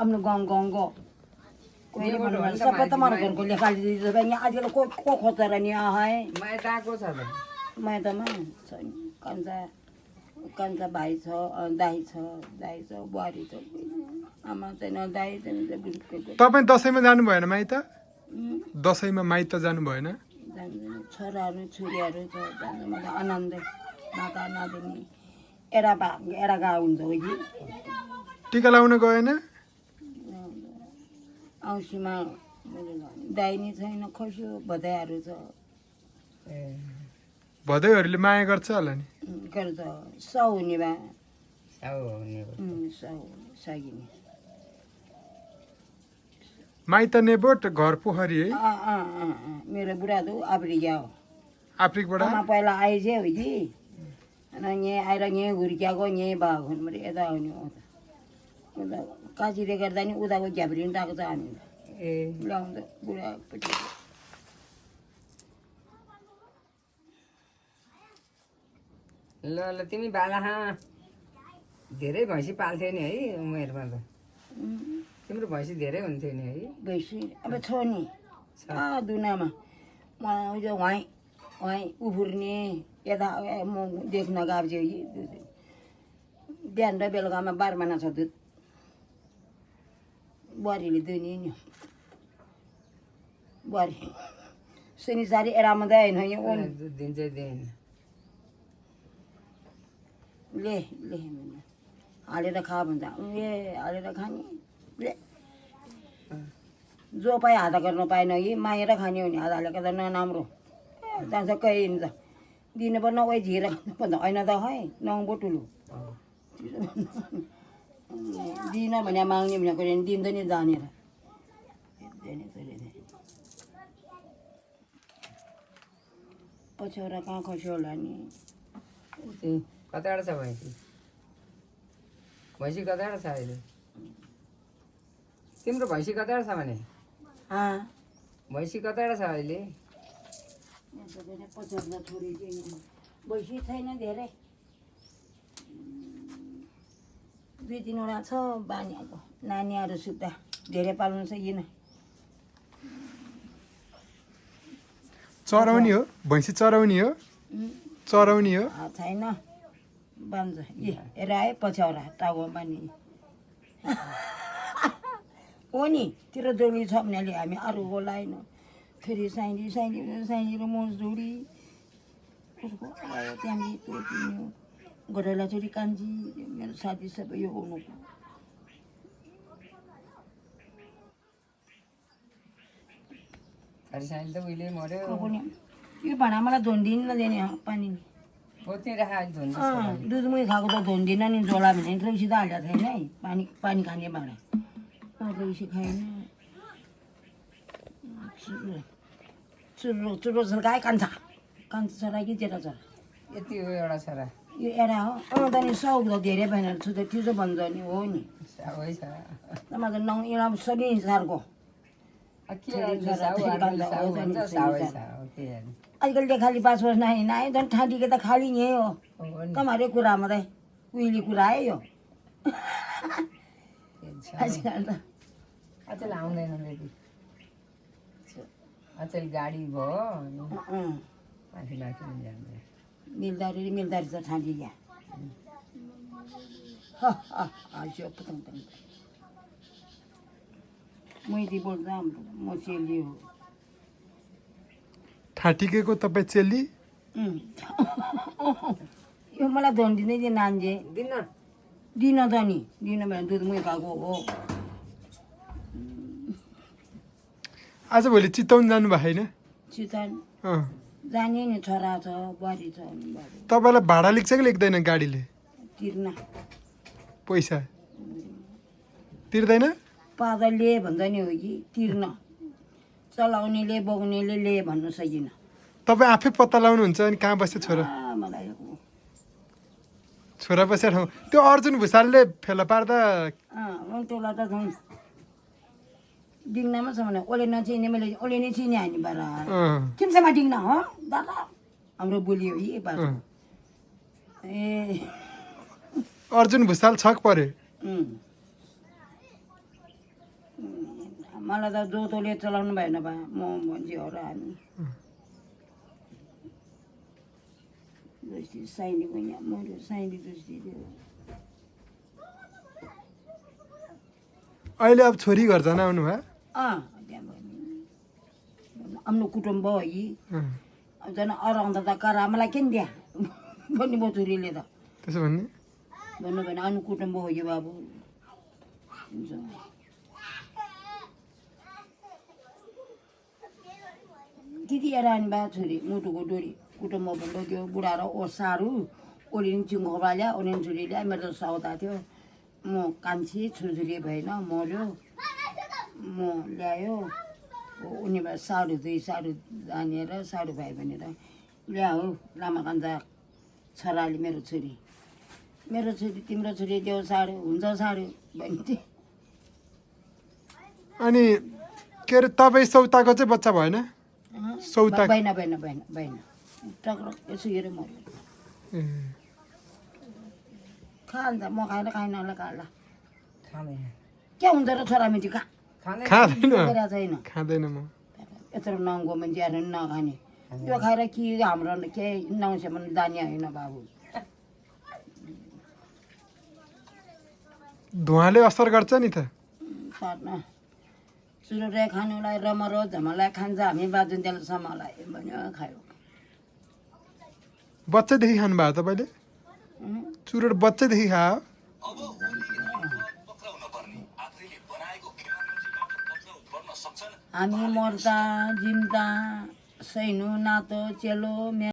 आफ्नो गाउँको कोही सबै त मन घरको लेखाली यहाँ आजकल को खोजेर नि आए माइताको छ त माइतमा छ नि कान्छा भाइ छ दाइ छ बुहारी छ आमा छैन दाइ छैन तपाईँ दसैँमा जानु भएन माइत दसैँमा माइत जानु भएन जान्दैन छोराहरू छोरीहरू छ जान्छ मलाई आनन्द नाता नातिनी एडा गा हुन्छ हो कि टिका लाउन गएन औँसीमा दाइनी छैन खस्यो भदाइहरू छ भदैहरूले माया गर्छ होला नि गर्छ साउनी बा साउ सागिनी माइत नेबोट घर पोखरी है मेरो बुढा त अफ्रिका हो अफ्रिकबाट आमा पहिला आएछ हो कि अनि यहाँ आएर यहाँ हुर्किएको यहीँ भएको भने यता आउने उता उता काजीले गर्दा नि उताको झ्याप्री पनि टाएको छ हामीलाई ए ल्याउँदा बुढापट्टि ल ल तिमी बालाहा धेरै भैँसी पाल्थ्यौ नि है उमेरमा त तिम्रो भैँसी धेरै हुन्थ्यो नि है भैँसी अब छ नि दुनामा उहाँ उफुर्ने यता म देख्न गएको छु बिहान र बेलुकामा 12 महिना छ दुध बुहारीले दुनी नि बुहारी शनिचारी एरामा होइन दुध दिन्छ दिएन ले हालेर खा भन्छ ए हालेर खाने ले जो पाए हात गर्न पाएन कि मागेर खाने हो नि हात हालेको त नराम्रो जान्छ कहीँ हुन्छ दिनु पर्ने ओइ झिएर भन्दा होइन त है नङबो ठुलो दिन भने माग्ने भनेको दिँदैन नि जानेर पछ्यौरा कहाँ खस्यो होला नि कताबाट छ भैँसी कताबाट छ अहिले तिम्रो भैँसी कताबाट छ भने भैँसी कताबाट छ अहिले पछ्यौरा थोरै भैँसी छैन धेरै 2-3 छ बानीको नानीहरू सुत्दा धेरै पाल्नु सकिएन चराउने हो भैँसी चराउने हो छैन बान्छ हेर है पछ्यौरा टाउको बानी हो नि तेरो डोली छ भनेले हामी अरूको लाएन फेरि साइली र मोज जोडी उसको आयो त्यहाँदेखि त्यो किन्यो गडला छोरी कान्छी मेरो साथी सबै यो हुनुको साइली त उहिले मर्यो यो भाँडा मलाई धोन्दिन नदिने पानी दुध मुही खाएको त धोन्दिन नि झोला भने लौसी त हालेको छैन है पानी खाने भाँडा लौसी खाएन चुरो छल्काए कान्छा छोरा कि जेठा छोरा यति हो एउटा छोरा यो एडा हो त नि सौक त धेरै भएन त्यो भन्छ नि हो नि तपाईँ त एउटा सबै सारको आजकल त खाली 5 वर्ष नहीं ना झन् ठाँटीके त खाली यही हो तुम्हारे कुरा मात्रै उहिले कुरा है यो आजकल त अचेल आउँदैन अचेल गाडी भयो माथि मिल्दारी छ ठाँटी क्या मैदी बोल्छ हाम्रो म चेली हो ठाटिकेको तपाईँ चेली यो मलाई धोन्दिँदै थियो नान्जे दिन त नि दिन भने दुध मुही खाएको हो आजभोलि चितवन जानु भएको छैन चितवन जाने नि छोरा छ बुहारी छ तपाईँलाई भाडा लेख्छ कि लेख्दैन गाडीले तिर्न पैसा तिर्दैन पादले भन्दा नि हो कि तिर्न चलाउनेले बोक्नेले ले भन्नु सकिन तपाईँ आफै पत्ता लगाउनुहुन्छ अनि कहाँ बस्छ छोरा मलाई छोरा बसेर ठाउँ त्यो अर्जुन भुषालले फेला पार्दा त्यसलाई त झन् डिङ्नामा छ भने ओले नचिने मैले ओले नै चिने हानि बार किमसँग डिङ्ना हो दादा हाम्रो बोली हो यी बार ए अर्जुन भुषाल छक परे मलाई त जोतोले चलाउनु भएन भए म भन्छु र हामी जस्तै साइली पनि मऱ्यो साइली जस्तै थियो अहिले अब छोरी घर जान आउनु भयो त्यहाँ भयो आफ्नो कुटुम्ब हो यी अँ, अब झन् अराउँदा त करा मलाई किन दिया भन्ने म छोरीले त त्यसो भन्ने भन्नु भएन अनु कुटुम्ब हो कि बाबु हुन्छ दिदी हेरानी बा छोरी मुटुको डोरी कुटुम्ब लग्यो बुढा र ओसारू ओलिन चिङ्गो ल्या ओलिन छोरी ल्या मेरो त सौदा थियो म कान्छी छोरी भएन मऱ्यो म ल्यायो उनीबाट साडु दुई साडु जानेर साडु भाइ भनेर ल्याऊ लामाकान्जा छोराले मेरो छोरी तिम्रो छोरी देऊ साडु हुन्छ साडु भन्थे अनि के अरे तपाईँ सौताको चाहिँ बच्चा भएन सौता भएन टक्रक यसो हेरेर मऱ्यो ए, खान्छ म खाएन होला खाला खाँदैन के हुन्छ र छोरामेटी खा खाँदैन खाँदैन गरेको छैन खाँदैन म यत्रो नाउँको मान्छे आएर नखाने त्यो खाएर कि हाम्रो केही नाउँछ भने जाने होइन बाबु धुवाले असर गर्छ नि त पर्न चुरोटे खानुलाई रमरो झमलाई खान्छ हामी बाजुन्जेलसम्मलाई भन्यो खायो बच्चादेखि खानुभयो तपाईँले चुरोट बच्चादेखि खायो हामी मर्दा जिम्दा सैनु नातो चेलो